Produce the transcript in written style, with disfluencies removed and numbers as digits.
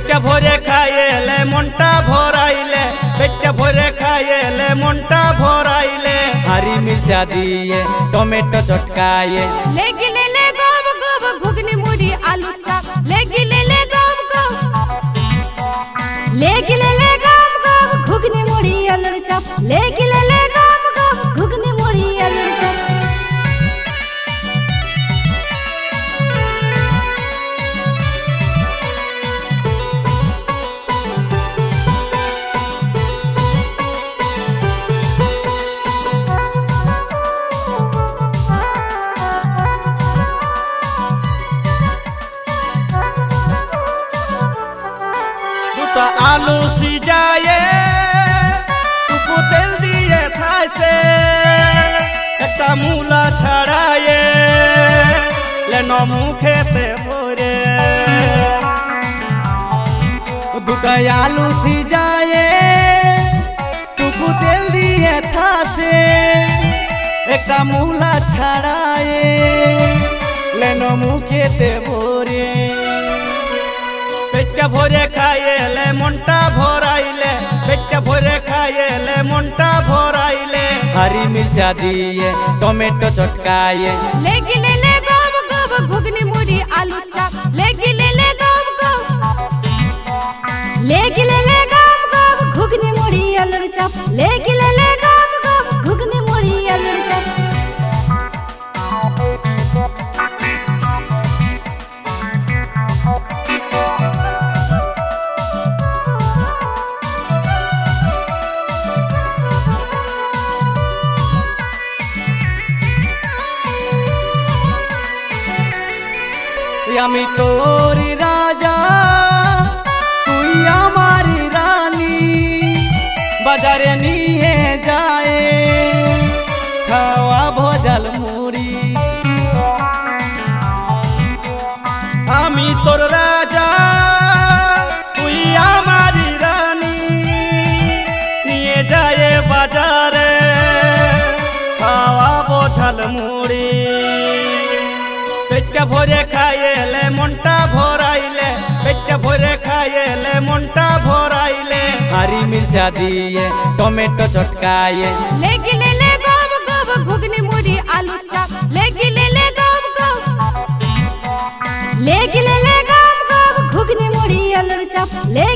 पेट भरे खाइले मनटा भराइले पेट भरे खाइले मनटा भराइले हरी मिर्चा दिए टमेटो चटकाए ले गब गब घुगनी मुड़ी आलू चाप ले गब गब ले गब गब घुगनी मुड़ी आलू चाप ले गब गब घुगनी मुड़ी आलू चाप आलू सिजाए टुकु तेल दिए थाई से एकटा मूला छड़ाए लेनो मुखे ते भरे दुटा आलू सिजाए टुकु तेल दिए थाई से एकटा मूला छड़ाए लेनो मुखे ते भरे पेट भरे खाइले मनटा भराइले पेट भरे खाइले मनटा भराइले हरी मिर्चा दिए टमेटो चटकाए ले गब गब घुगनी मुड़ी आलू चाप ले गब गब ले गब गब घुगनी मुड़ी आलू चाप ले गब गब घुगनी मुड़ी आलू चाप আমি তোরি রাজা তুই আমারি রানী বাজারে নিয়ে যায় খাওয়া ভজাল মুড়ি আমি তোর রাজা তুই আমারি রানী নিয়ে যায় বাজারে খাওয়া ভজাল মুড়ি पेट भरे खाइले मनटा भराइले पेट भरे खाइले मनटा भराइले हरी मिर्चा दिए टमेटो चटकाए ले गब गब घुगनी मुड़ी आलू चाप ले गब गब ले गब गब घुगनी मुड़ी आलू चाप ले